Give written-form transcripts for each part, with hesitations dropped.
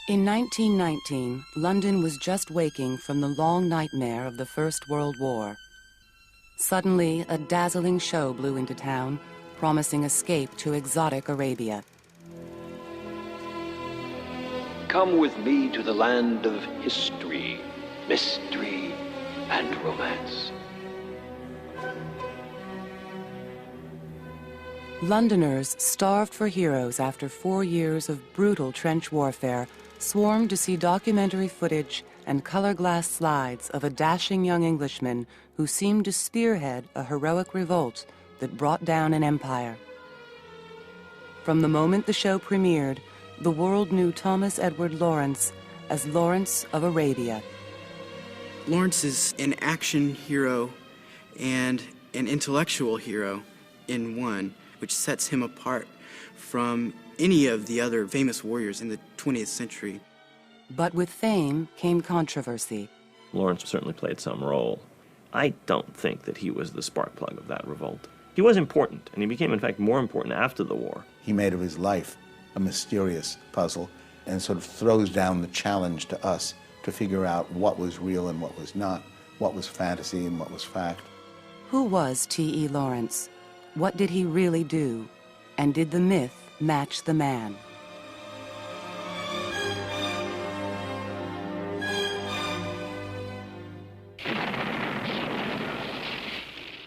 In 1919, London was just waking from the long nightmare of the First World War. Suddenly, a dazzling show blew into town, promising escape to exotic Arabia. Come with me to the land of history, mystery, and romance. Londoners, starved for heroes after 4 years of brutal trench warfare, swarmed to see documentary footage and color glass slides of a dashing young Englishman who seemed to spearhead a heroic revolt that brought down an empire. From the moment the show premiered, the world knew Thomas Edward Lawrence as Lawrence of Arabia. Lawrence is an action hero and an intellectual hero in one, which sets him apart from any of the other famous warriors in the 20th century. But with fame came controversy. Lawrence certainly played some role. I don't think that he was the spark plug of that revolt. He was important, and he became, in fact, more important after the war. He made of his life a mysterious puzzle and sort of throws down the challenge to us to figure out what was real and what was not, what was fantasy and what was fact. Who was T.E. Lawrence? What did he really do? And did the myth match the man?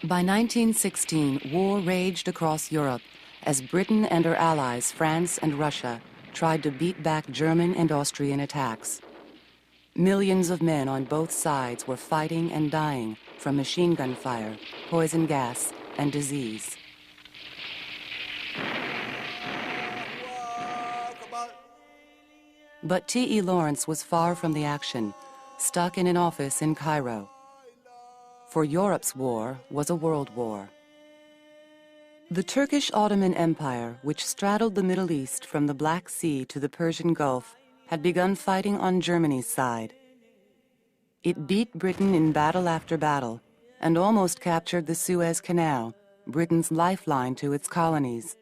By 1916, war raged across Europe as Britain and her allies, France and Russia, tried to beat back German and Austrian attacks. Millions of men on both sides were fighting and dying from machine gun fire, poison gas, and disease. But T.E. Lawrence was far from the action, stuck in an office in Cairo. For Europe's war was a world war. The Turkish Ottoman Empire, which straddled the Middle East from the Black Sea to the Persian Gulf, had begun fighting on Germany's side. It beat Britain in battle after battle and almost captured the Suez Canal, Britain's lifeline to its colonies.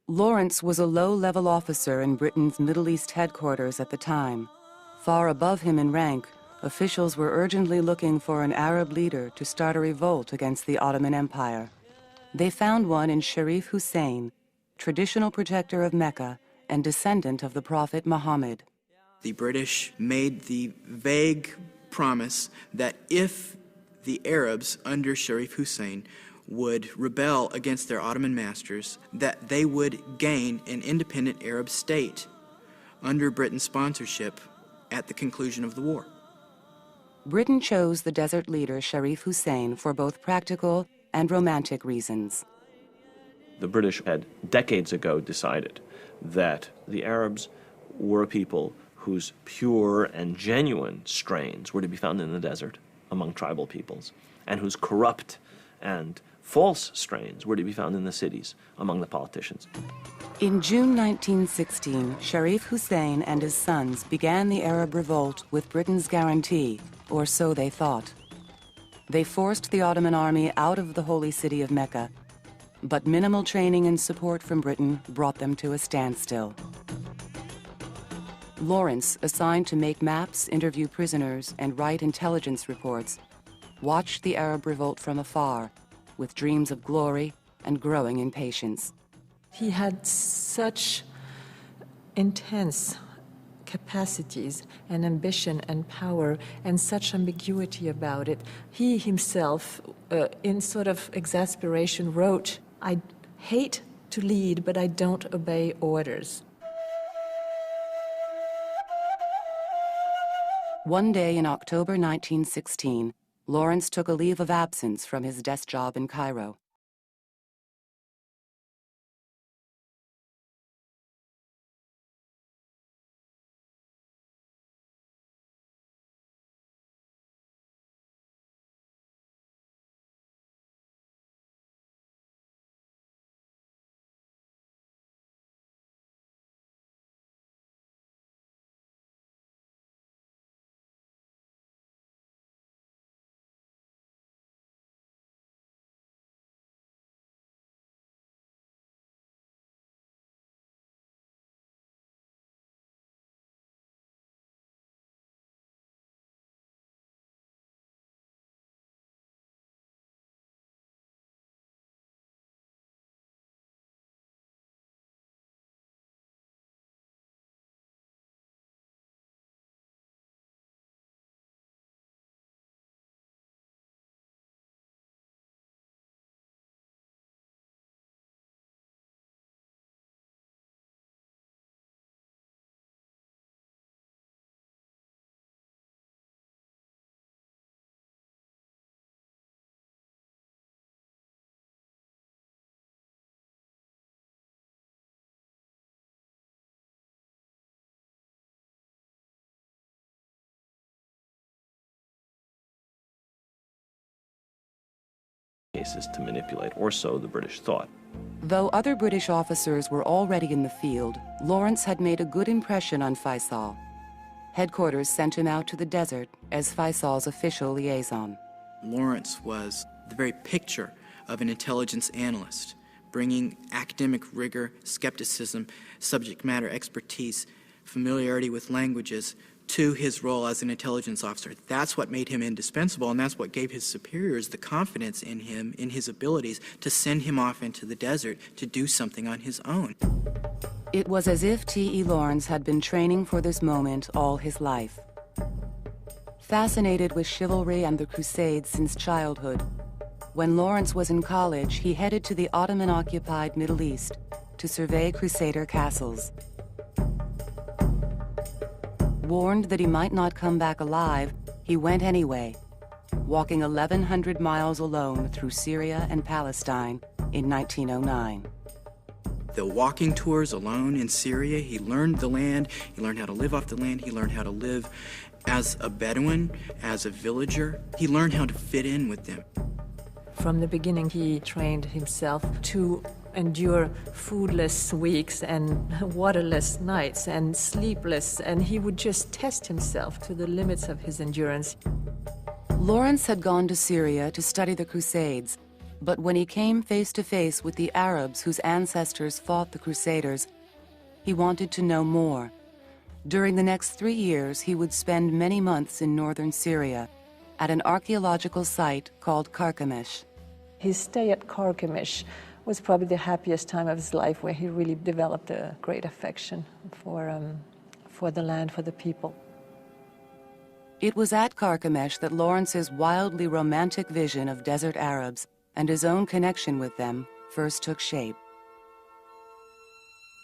Lawrence was a low-level officer in Britain's Middle East headquarters at the time. Far above him in rank, officials were urgently looking for an Arab leader to start a revolt against the Ottoman Empire. They found one in Sharif Hussein, traditional protector of Mecca and descendant of the Prophet Muhammad. The British made the vague promise that if the Arabs under Sharif Hussein would rebel against their Ottoman masters, that they would gain an independent Arab state under Britain's sponsorship at the conclusion of the war. Britain chose the desert leader Sharif Hussein for both practical and romantic reasons. The British had decades ago decided that the Arabs were a people whose pure and genuine strains were to be found in the desert among tribal peoples, and whose corrupt and false strains were to be found in the cities among the politicians. In June 1916, Sharif Hussein and his sons began the Arab revolt with Britain's guarantee, or so they thought. They forced the Ottoman army out of the holy city of Mecca, but minimal training and support from Britain brought them to a standstill. Lawrence, assigned to make maps, interview prisoners, and write intelligence reports, watched the Arab revolt from afar, with dreams of glory and growing impatience. He had such intense capacities and ambition and power and such ambiguity about it. He himself, in sort of exasperation, wrote, "I hate to lead, but I don't obey orders." One day in October 1916, Lawrence took a leave of absence from his desk job in Cairo. cases to manipulate, or so the British thought. Though other British officers were already in the field, Lawrence had made a good impression on Faisal. Headquarters sent him out to the desert as Faisal's official liaison. Lawrence was the very picture of an intelligence analyst, bringing academic rigor, skepticism, subject matter expertise, familiarity with languages to his role as an intelligence officer. That's what made him indispensable, and that's what gave his superiors the confidence in him, in his abilities, to send him off into the desert to do something on his own. It was as if T.E. Lawrence had been training for this moment all his life. Fascinated with chivalry and the Crusades since childhood, when Lawrence was in college, he headed to the Ottoman-occupied Middle East to survey Crusader castles. Warned that he might not come back alive, he went anyway, walking 1,100 miles alone through Syria and Palestine in 1909. The walking tours alone in Syria, he learned the land, he learned how to live off the land, he learned how to live as a Bedouin, as a villager. He learned how to fit in with them. From the beginning, he trained himself to endure foodless weeks and waterless nights and sleepless, and he would just test himself to the limits of his endurance. Lawrence had gone to Syria to study the Crusades, but when he came face to face with the Arabs whose ancestors fought the Crusaders, he wanted to know more. During the next 3 years, he would spend many months in northern Syria at an archaeological site called Carchemish. His stay at Carchemish was probably the happiest time of his life, where he really developed a great affection for the land, for the people. It was at Carchemish that Lawrence's wildly romantic vision of desert Arabs and his own connection with them first took shape.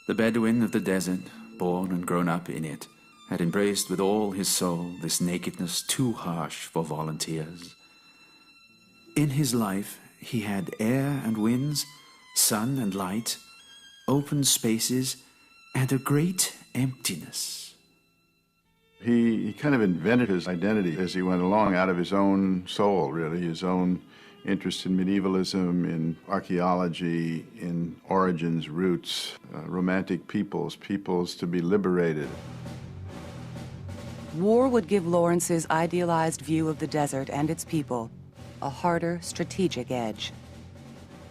The Bedouin of the desert, born and grown up in it, had embraced with all his soul this nakedness too harsh for volunteers. In his life, he had air and winds, sun and light, open spaces, and a great emptiness. He kind of invented his identity as he went along, out of his own soul, really, his own interest in medievalism, in archaeology, in origins, roots, romantic peoples to be liberated. War would give Lawrence's idealized view of the desert and its people a harder strategic edge.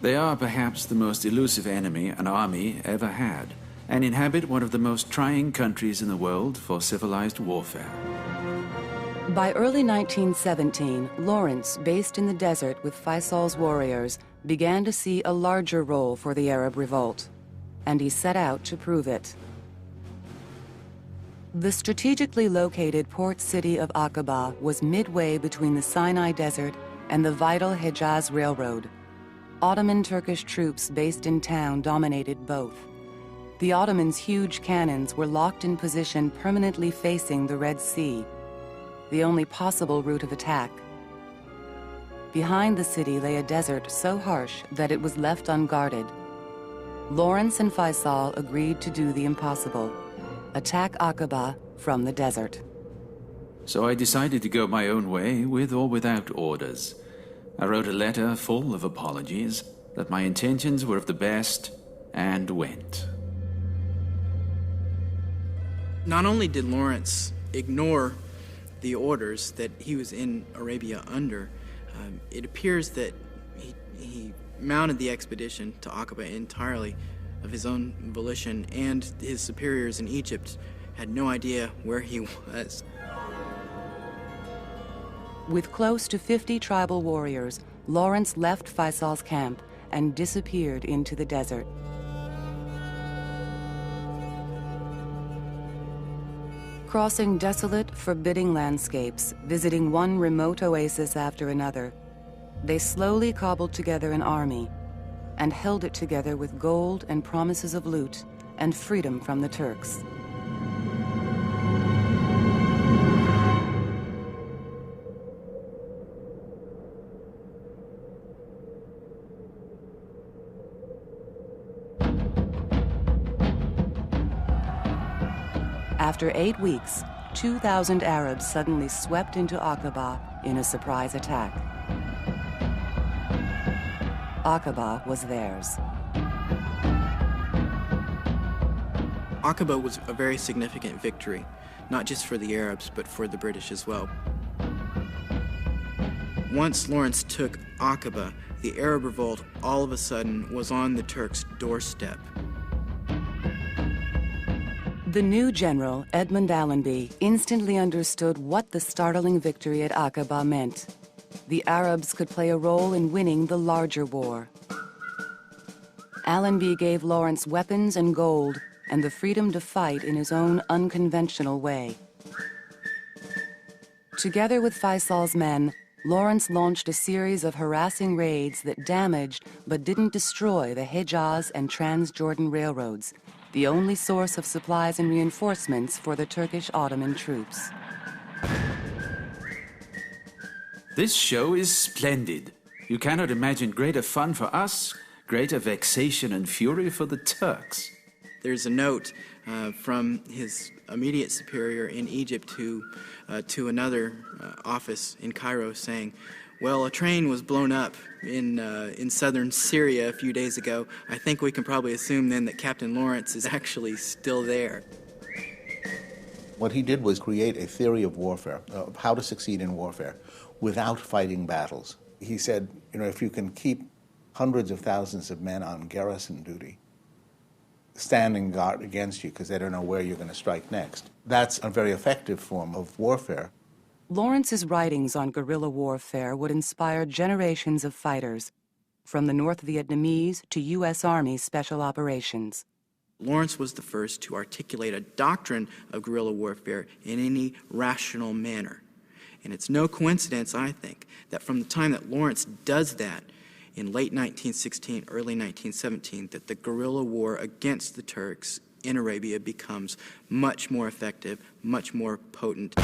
They are perhaps the most elusive enemy an army ever had, and inhabit one of the most trying countries in the world for civilized warfare. By early 1917, Lawrence, based in the desert with Faisal's warriors, began to see a larger role for the Arab revolt, and he set out to prove it. The strategically located port city of Aqaba was midway between the Sinai Desert and the vital Hejaz Railroad. Ottoman Turkish troops based in town dominated both. The Ottomans' huge cannons were locked in position permanently facing the Red Sea, the only possible route of attack. Behind the city lay a desert so harsh that it was left unguarded. Lawrence and Faisal agreed to do the impossible: attack Aqaba from the desert. So I decided to go my own way, with or without orders. I wrote a letter full of apologies, that my intentions were of the best, and went. Not only did Lawrence ignore the orders that he was in Arabia under, it appears that he mounted the expedition to Aqaba entirely of his own volition, and his superiors in Egypt had no idea where he was. With close to 50 tribal warriors, Lawrence left Faisal's camp and disappeared into the desert. Crossing desolate, forbidding landscapes, visiting one remote oasis after another, they slowly cobbled together an army and held it together with gold and promises of loot and freedom from the Turks. After 8 weeks, 2,000 Arabs suddenly swept into Aqaba in a surprise attack. Aqaba was theirs. Aqaba was a very significant victory, not just for the Arabs, but for the British as well. Once Lawrence took Aqaba, the Arab revolt all of a sudden was on the Turks' doorstep. The new general, Edmund Allenby, instantly understood what the startling victory at Aqaba meant. The Arabs could play a role in winning the larger war. Allenby gave Lawrence weapons and gold and the freedom to fight in his own unconventional way. Together with Faisal's men, Lawrence launched a series of harassing raids that damaged but didn't destroy the Hejaz and Transjordan railroads, the only source of supplies and reinforcements for the Turkish Ottoman troops. This show is splendid. You cannot imagine greater fun for us, greater vexation and fury for the Turks. There's a note from his immediate superior in Egypt to another office in Cairo saying, well, a train was blown up in southern Syria a few days ago. I think we can probably assume then that Captain Lawrence is actually still there. What he did was create a theory of warfare, of how to succeed in warfare without fighting battles. He said, if you can keep hundreds of thousands of men on garrison duty, standing guard against you because they don't know where you're going to strike next, that's a very effective form of warfare. Lawrence's writings on guerrilla warfare would inspire generations of fighters, from the North Vietnamese to U.S. Army Special Operations. Lawrence was the first to articulate a doctrine of guerrilla warfare in any rational manner. And it's no coincidence, I think, that from the time that Lawrence does that in late 1916, early 1917, that the guerrilla war against the Turks in Arabia becomes much more effective, much more potent.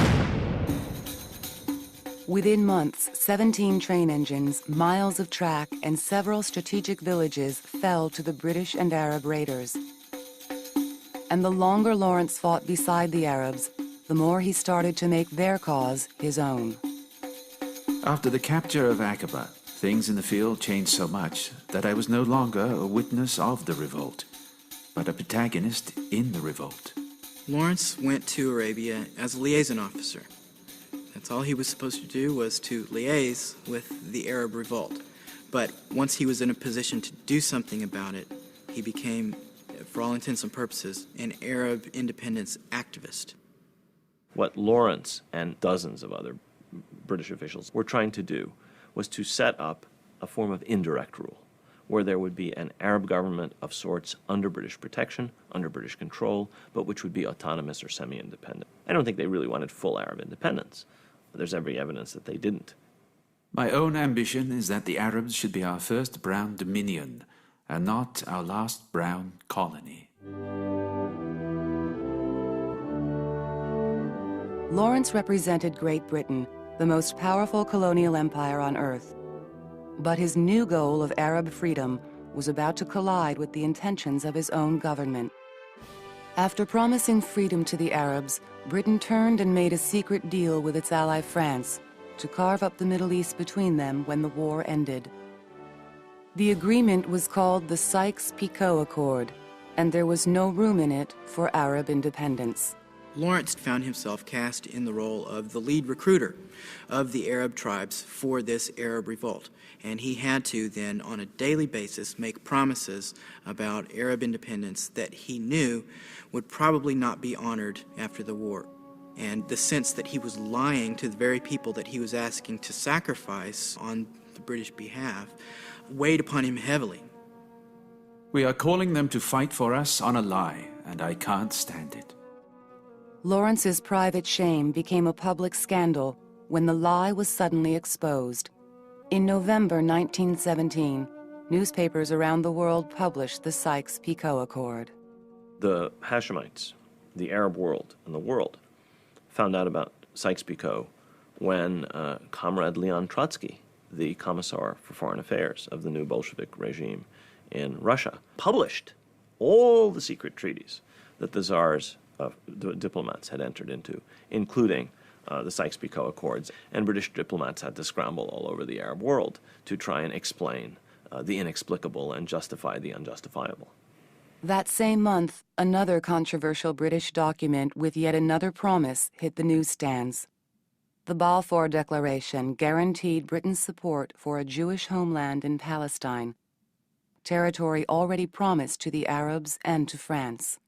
Within months, 17 train engines, miles of track, and several strategic villages fell to the British and Arab raiders. And the longer Lawrence fought beside the Arabs, the more he started to make their cause his own. After the capture of Aqaba, things in the field changed so much that I was no longer a witness of the revolt, but a protagonist in the revolt. Lawrence went to Arabia as a liaison officer. That's all he was supposed to do, was to liaise with the Arab revolt. But once he was in a position to do something about it, he became, for all intents and purposes, an Arab independence activist. What Lawrence and dozens of other British officials were trying to do was to set up a form of indirect rule, where there would be an Arab government of sorts under British protection, under British control, but which would be autonomous or semi-independent. I don't think they really wanted full Arab independence, but there's every evidence that they didn't. My own ambition is that the Arabs should be our first brown dominion, and not our last brown colony. Lawrence represented Great Britain, the most powerful colonial empire on earth. But his new goal of Arab freedom was about to collide with the intentions of his own government. After promising freedom to the Arabs, Britain turned and made a secret deal with its ally France to carve up the Middle East between them when the war ended. The agreement was called the Sykes-Picot Accord, and there was no room in it for Arab independence. Lawrence found himself cast in the role of the lead recruiter of the Arab tribes for this Arab revolt. And he had to then, on a daily basis, make promises about Arab independence that he knew would probably not be honored after the war. And the sense that he was lying to the very people that he was asking to sacrifice on the British behalf weighed upon him heavily. We are calling them to fight for us on a lie, and I can't stand it. Lawrence's private shame became a public scandal when the lie was suddenly exposed. In November 1917, newspapers around the world published the Sykes-Picot Accord. The Hashemites, the Arab world, and the world found out about Sykes-Picot when Comrade Leon Trotsky, the Commissar for Foreign Affairs of the new Bolshevik regime in Russia, published all the secret treaties that the Tsars the diplomats had entered into, including the Sykes-Picot Accords, and British diplomats had to scramble all over the Arab world to try and explain the inexplicable and justify the unjustifiable. That same month, another controversial British document with yet another promise hit the newsstands. The Balfour Declaration guaranteed Britain's support for a Jewish homeland in Palestine, territory already promised to the Arabs and to France.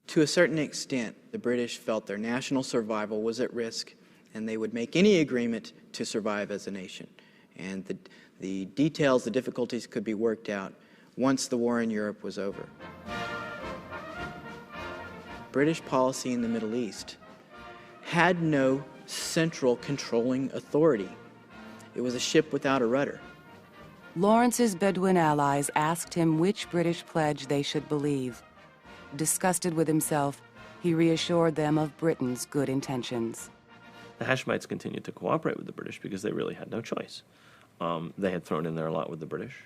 To a certain extent, the British felt their national survival was at risk, and they would make any agreement to survive as a nation. And the details, the difficulties could be worked out once the war in Europe was over. British policy in the Middle East had no central controlling authority. It was a ship without a rudder. Lawrence's Bedouin allies asked him which British pledge they should believe. Disgusted with himself, he reassured them of Britain's good intentions. The Hashemites continued to cooperate with the British because they really had no choice. They had thrown in their lot with the British.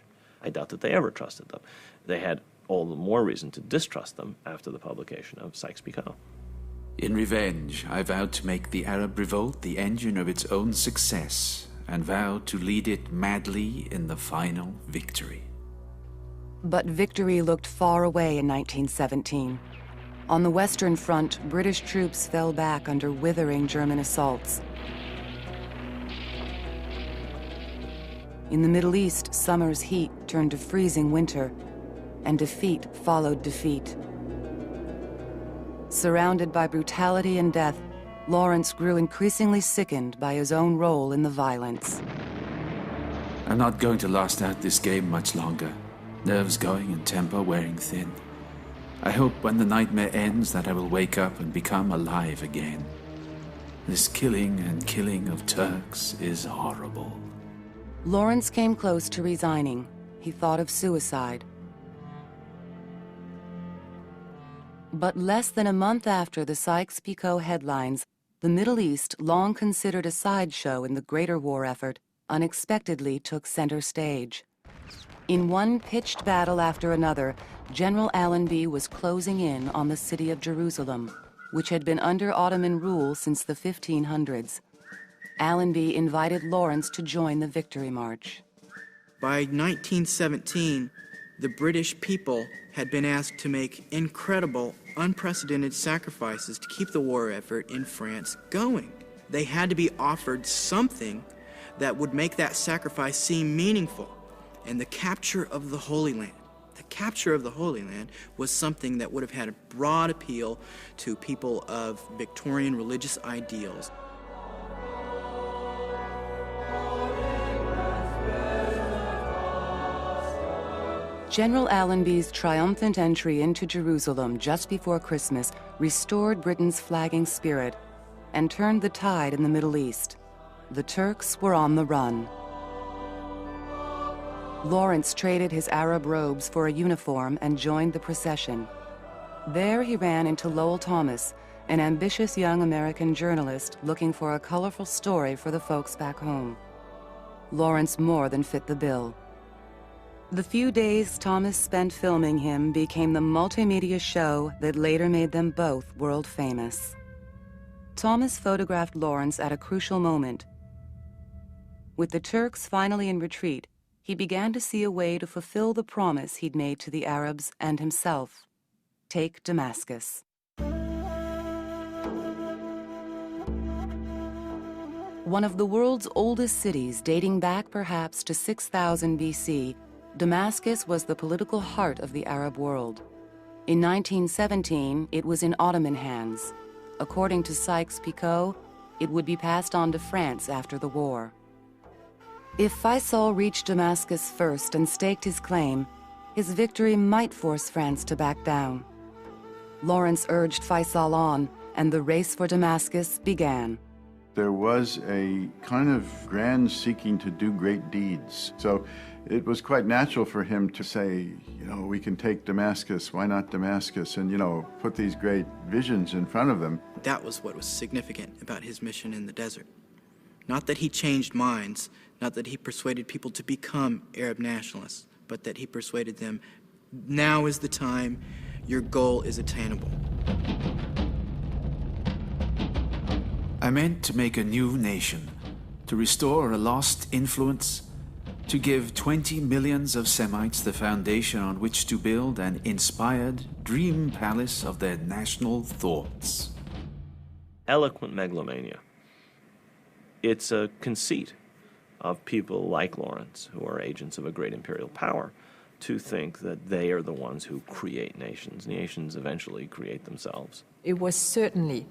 I doubt that they ever trusted them. They had all the more reason to distrust them after the publication of Sykes-Picot. In revenge, I vowed to make the Arab revolt the engine of its own success, and vowed to lead it madly in the final victory. But victory looked far away in 1917. On the Western Front, British troops fell back under withering German assaults. In the Middle East, summer's heat turned to freezing winter, and defeat followed defeat. Surrounded by brutality and death, Lawrence grew increasingly sickened by his own role in the violence. I'm not going to last out this game much longer. Nerves going and temper wearing thin. I hope when the nightmare ends that I will wake up and become alive again. This killing and killing of Turks is horrible. Lawrence came close to resigning. He thought of suicide. But less than a month after the Sykes-Picot headlines, the Middle East, long considered a sideshow in the greater war effort, unexpectedly took center stage. In one pitched battle after another, General Allenby was closing in on the city of Jerusalem, which had been under Ottoman rule since the 1500s. Allenby invited Lawrence to join the Victory March. By 1917, the British people had been asked to make incredible, unprecedented sacrifices to keep the war effort in France going. They had to be offered something that would make that sacrifice seem meaningful. And the capture of the Holy Land. The capture of the Holy Land was something that would have had a broad appeal to people of Victorian religious ideals. General Allenby's triumphant entry into Jerusalem just before Christmas restored Britain's flagging spirit and turned the tide in the Middle East. The Turks were on the run. Lawrence traded his Arab robes for a uniform and joined the procession. There he ran into Lowell Thomas, an ambitious young American journalist looking for a colorful story for the folks back home. Lawrence more than fit the bill. The few days Thomas spent filming him became the multimedia show that later made them both world famous. Thomas photographed Lawrence at a crucial moment. With the Turks finally in retreat, he began to see a way to fulfill the promise he'd made to the Arabs and himself: take Damascus. One of the world's oldest cities, dating back perhaps to 6000 BC, Damascus was the political heart of the Arab world. In 1917, it was in Ottoman hands. According to Sykes-Picot, it would be passed on to France after the war. If Faisal reached Damascus first and staked his claim, his victory might force France to back down. Lawrence urged Faisal on, and the race for Damascus began. There was a kind of grand seeking to do great deeds. So it was quite natural for him to say, we can take Damascus, why not Damascus? And, put these great visions in front of them. That was what was significant about his mission in the desert. Not that he changed minds, not that he persuaded people to become Arab nationalists, but that he persuaded them, now is the time, your goal is attainable. I meant to make a new nation, to restore a lost influence, to give 20 millions of Semites the foundation on which to build an inspired dream palace of their national thoughts. Eloquent megalomania. It's a conceit of people like Lawrence, who are agents of a great imperial power, to think that they are the ones who create nations. Nations eventually create themselves. It was certainly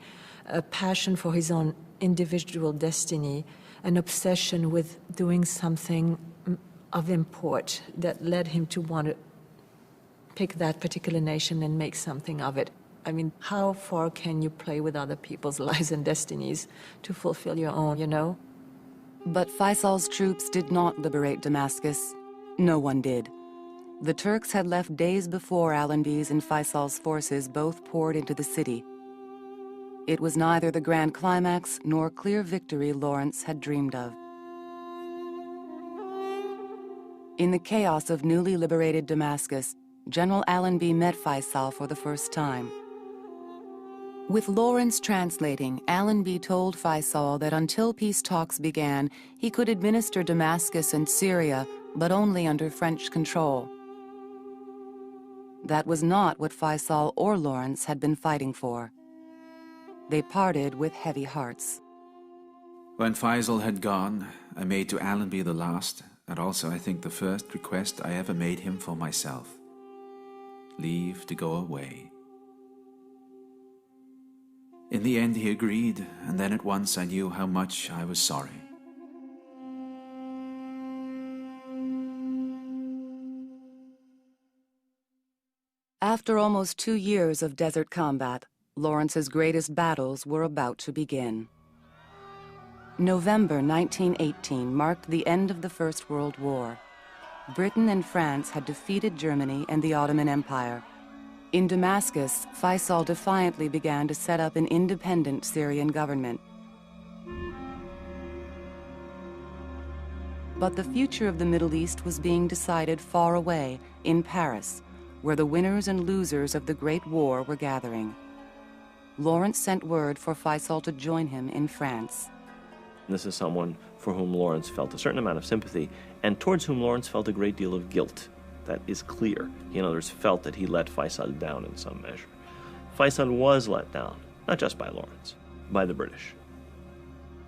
a passion for his own individual destiny, an obsession with doing something of import that led him to want to pick that particular nation and make something of it. I mean, how far can you play with other people's lives and destinies to fulfill your own, you know? But Faisal's troops did not liberate Damascus. No one did. The Turks had left days before Allenby's and Faisal's forces both poured into the city. It was neither the grand climax nor clear victory Lawrence had dreamed of. In the chaos of newly liberated Damascus, General Allenby met Faisal for the first time. With Lawrence translating, Allenby told Faisal that until peace talks began, he could administer Damascus and Syria, but only under French control. That was not what Faisal or Lawrence had been fighting for. They parted with heavy hearts. When Faisal had gone, I made to Allenby the last, and also I think the first request I ever made him for myself. Leave to go away. In the end he agreed, and then at once I knew how much I was sorry. After almost 2 years of desert combat, Lawrence's greatest battles were about to begin. November 1918 marked the end of the First World War. Britain and France had defeated Germany and the Ottoman Empire. In Damascus, Faisal defiantly began to set up an independent Syrian government. But the future of the Middle East was being decided far away, in Paris, where the winners and losers of the Great War were gathering. Lawrence sent word for Faisal to join him in France. This is someone for whom Lawrence felt a certain amount of sympathy, and towards whom Lawrence felt a great deal of guilt. That is clear. He, in others, felt that he let Faisal down in some measure. Faisal was let down, not just by Lawrence, by the British.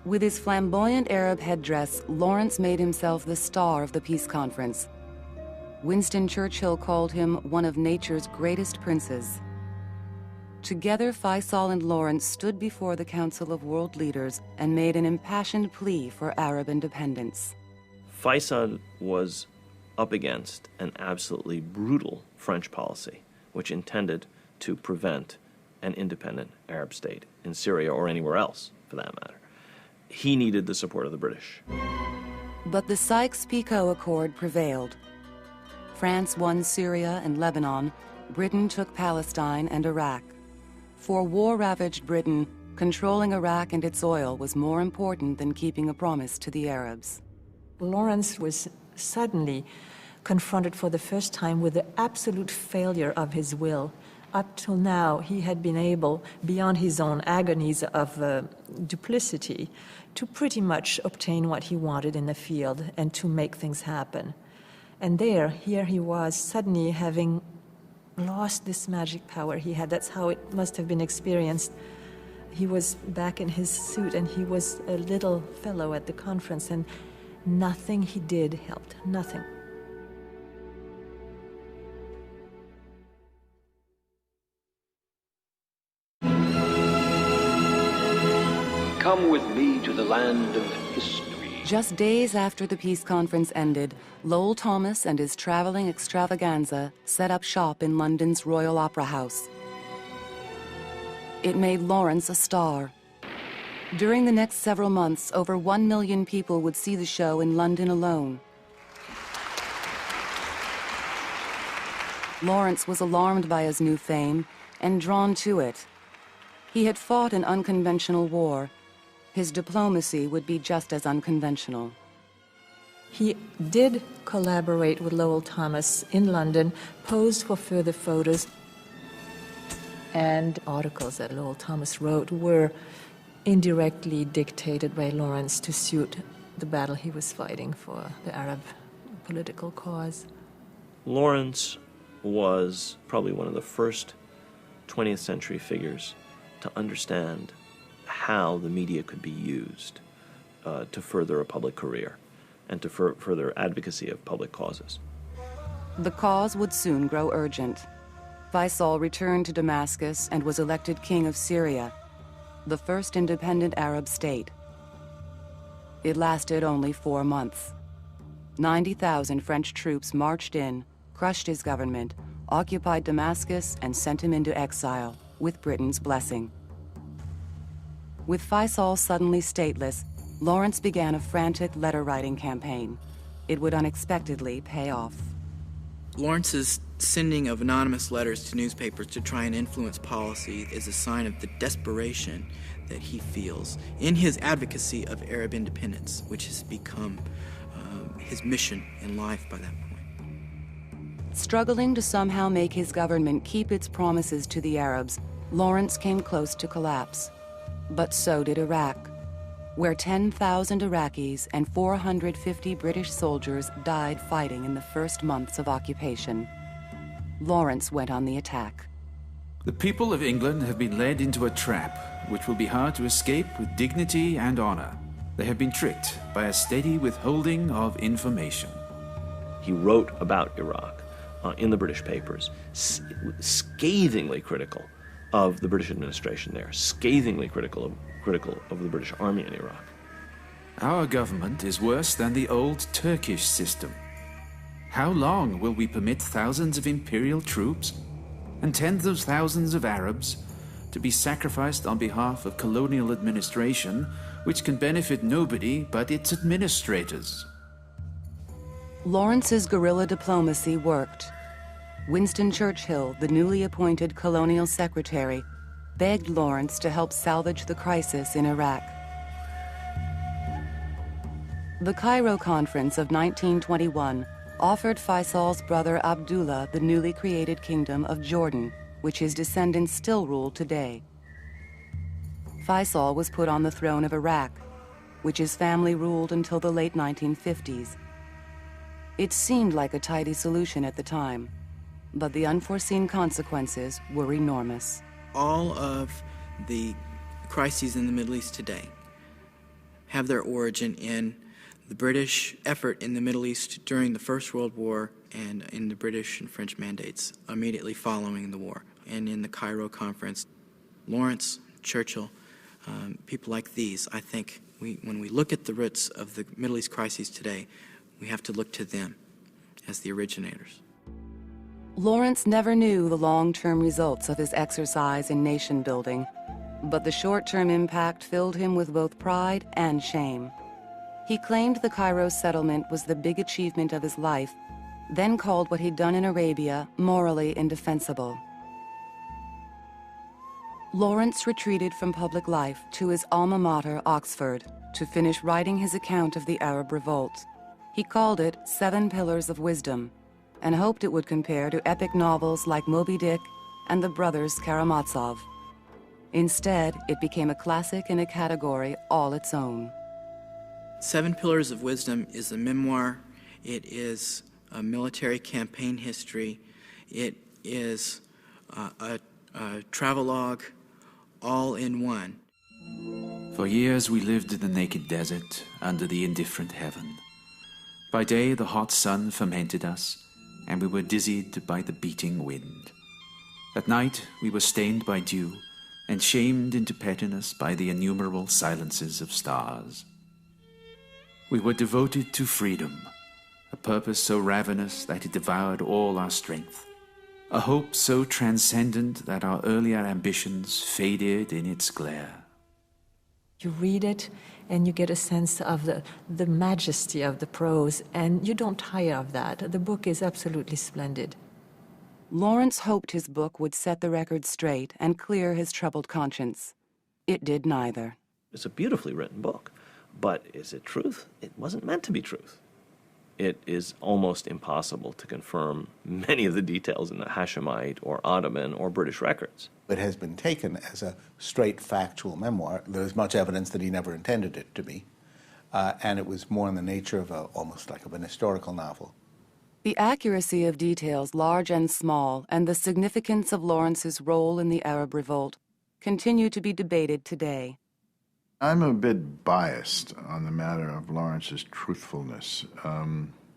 With his flamboyant Arab headdress, Lawrence made himself the star of the peace conference. Winston Churchill called him one of nature's greatest princes. Together, Faisal and Lawrence stood before the Council of World Leaders and made an impassioned plea for Arab independence. Faisal was up against an absolutely brutal French policy, which intended to prevent an independent Arab state in Syria or anywhere else, for that matter. He needed the support of the British. But the Sykes-Picot Accord prevailed. France won Syria and Lebanon. Britain took Palestine and Iraq. For war-ravaged Britain, controlling Iraq and its oil was more important than keeping a promise to the Arabs. Lawrence was suddenly confronted for the first time with the absolute failure of his will. Up till now, he had been able, beyond his own agonies of duplicity, to pretty much obtain what he wanted in the field and to make things happen. And here he was, suddenly having lost this magic power he had. That's how it must have been experienced. He was back in his suit, and he was a little fellow at the conference, and nothing he did helped, nothing. Come with me to the land of history. Just days after the peace conference ended, Lowell Thomas and his traveling extravaganza set up shop in London's Royal Opera House. It made Lawrence a star. During the next several months, over 1 million people would see the show in London alone. Lawrence was alarmed by his new fame and drawn to it. He had fought an unconventional war. His diplomacy would be just as unconventional. He did collaborate with Lowell Thomas in London, posed for further photos, and articles that Lowell Thomas wrote were indirectly dictated by Lawrence to suit the battle he was fighting for the Arab political cause. Lawrence was probably one of the first 20th century figures to understand how the media could be used to further a public career and to further advocacy of public causes. The cause would soon grow urgent. Faisal returned to Damascus and was elected king of Syria, the first independent Arab state. It lasted only 4 months. 90,000 French troops marched in, crushed his government, occupied Damascus, and sent him into exile, with Britain's blessing. With Faisal suddenly stateless, Lawrence began a frantic letter-writing campaign. It would unexpectedly pay off. Lawrence's sending of anonymous letters to newspapers to try and influence policy is a sign of the desperation that he feels in his advocacy of Arab independence, which has become his mission in life by that point. Struggling to somehow make his government keep its promises to the Arabs, Lawrence came close to collapse. But so did Iraq, where 10,000 Iraqis and 450 British soldiers died fighting in the first months of occupation. Lawrence went on the attack. The people of England have been led into a trap which will be hard to escape with dignity and honor. They have been tricked by a steady withholding of information. He wrote about Iraq in the British papers, scathingly critical of the British administration there, scathingly critical of the British army in Iraq. Our government is worse than the old Turkish system. How long will we permit thousands of imperial troops and tens of thousands of Arabs to be sacrificed on behalf of colonial administration, which can benefit nobody but its administrators? Lawrence's guerrilla diplomacy worked. Winston Churchill, the newly appointed colonial secretary, begged Lawrence to help salvage the crisis in Iraq. The Cairo Conference of 1921 offered Faisal's brother Abdullah the newly created Kingdom of Jordan, which his descendants still rule today. Faisal was put on the throne of Iraq, which his family ruled until the late 1950s. It seemed like a tidy solution at the time, but the unforeseen consequences were enormous. All of the crises in the Middle East today have their origin in the British effort in the Middle East during the First World War and in the British and French mandates immediately following the war. And in the Cairo Conference, Lawrence, Churchill, people like these, I think when we look at the roots of the Middle East crises today, we have to look to them as the originators. Lawrence never knew the long-term results of his exercise in nation-building, but the short-term impact filled him with both pride and shame. He claimed the Cairo settlement was the big achievement of his life, then called what he'd done in Arabia morally indefensible. Lawrence retreated from public life to his alma mater, Oxford, to finish writing his account of the Arab revolt. He called it 7 Pillars of Wisdom, and hoped it would compare to epic novels like Moby Dick and The Brothers Karamazov. Instead, it became a classic in a category all its own. 7 Pillars of Wisdom is a memoir. It is a military campaign history. It is a travelogue, all in one. For years we lived in the naked desert under the indifferent heaven. By day the hot sun fermented us, and we were dizzied by the beating wind. At night we were stained by dew, and shamed into pettiness by the innumerable silences of stars. We were devoted to freedom, a purpose so ravenous that it devoured all our strength, a hope so transcendent that our earlier ambitions faded in its glare. You read it and you get a sense of the majesty of the prose, and you don't tire of that. The book is absolutely splendid. Lawrence hoped his book would set the record straight and clear his troubled conscience. It did neither. It's a beautifully written book, but is it truth? It wasn't meant to be truth. It is almost impossible to confirm many of the details in the Hashemite or Ottoman or British records. It has been taken as a straight factual memoir. There's much evidence that he never intended it to be. and it was more in the nature of almost like of an historical novel. The accuracy of details, large and small, and the significance of Lawrence's role in the Arab Revolt continue to be debated today. I'm a bit biased on the matter of Lawrence's truthfulness.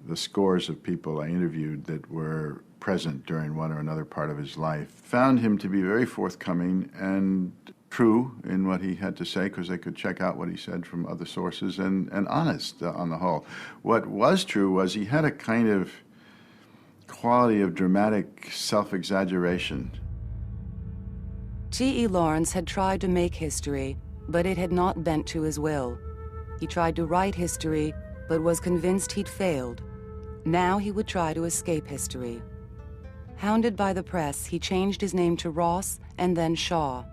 The scores of people I interviewed that were present during one or another part of his life found him to be very forthcoming and true in what he had to say, because they could check out what he said from other sources, and honest on the whole. What was true was he had a kind of quality of dramatic self-exaggeration. T.E. Lawrence had tried to make history, but it had not bent to his will. He tried to write history, but was convinced he'd failed. Now he would try to escape history. Hounded by the press, he changed his name to Ross and then Shaw,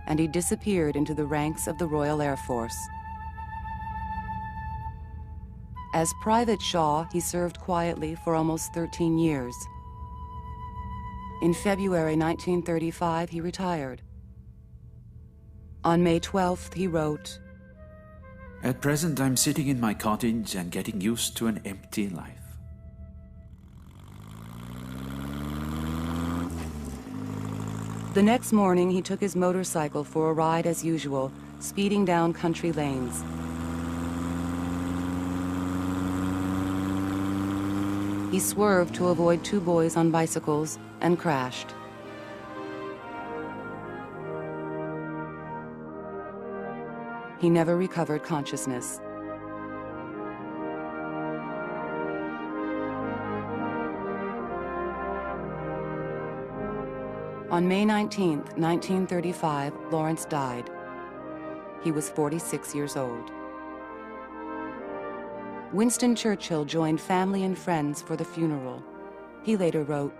and he disappeared into the ranks of the Royal Air Force. As Private Shaw, he served quietly for almost 13 years. In February 1935, he retired. On May 12th, he wrote, "At present, I'm sitting in my cottage and getting used to an empty life." The next morning, he took his motorcycle for a ride as usual, speeding down country lanes. He swerved to avoid two boys on bicycles and crashed. He never recovered consciousness. On May 19, 1935, Lawrence died. He was 46 years old. Winston Churchill joined family and friends for the funeral. He later wrote,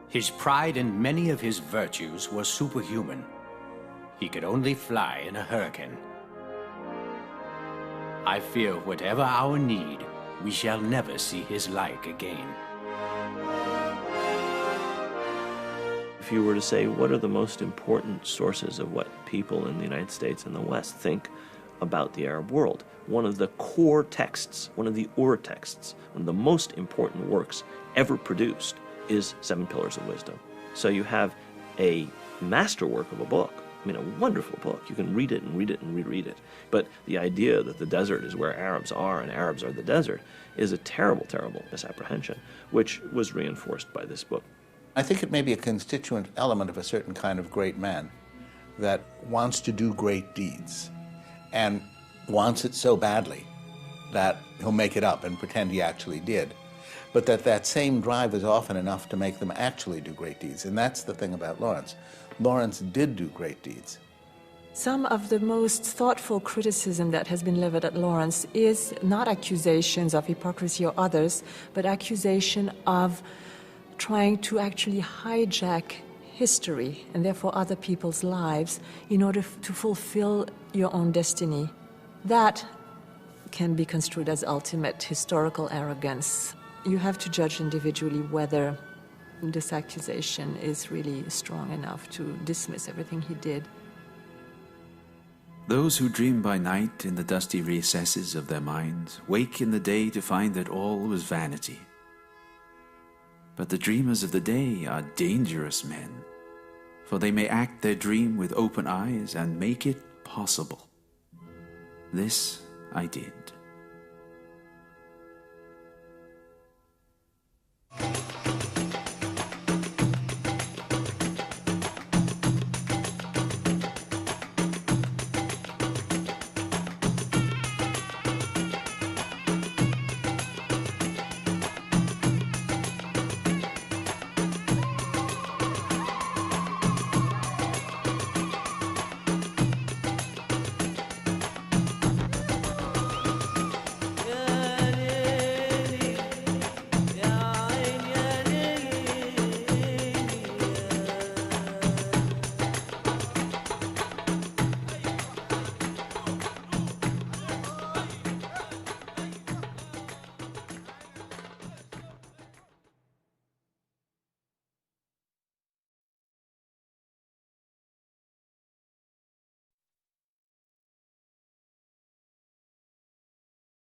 "His pride and many of his virtues were superhuman. He could only fly in a hurricane. I fear whatever our need, we shall never see his like again." If you were to say, what are the most important sources of what people in the United States and the West think about the Arab world, one of the core texts, one of the texts, one of the most important works ever produced is Seven Pillars of Wisdom. So you have a masterwork of a book. I mean, a wonderful book. You can read it and read it and reread it. But the idea that the desert is where Arabs are and Arabs are the desert is a terrible, terrible misapprehension, which was reinforced by this book. I think it may be a constituent element of a certain kind of great man that wants to do great deeds and wants it so badly that he'll make it up and pretend he actually did. But that same drive is often enough to make them actually do great deeds. And that's the thing about Lawrence. Lawrence did do great deeds. Some of the most thoughtful criticism that has been leveled at Lawrence is not accusations of hypocrisy or others, but accusation of trying to actually hijack history and therefore other people's lives in order to fulfill your own destiny. That can be construed as ultimate historical arrogance. You have to judge individually whether this accusation is really strong enough to dismiss everything he did. Those who dream by night in the dusty recesses of their minds wake in the day to find that all was vanity. But the dreamers of the day are dangerous men, for they may act their dream with open eyes and make it possible. This I did.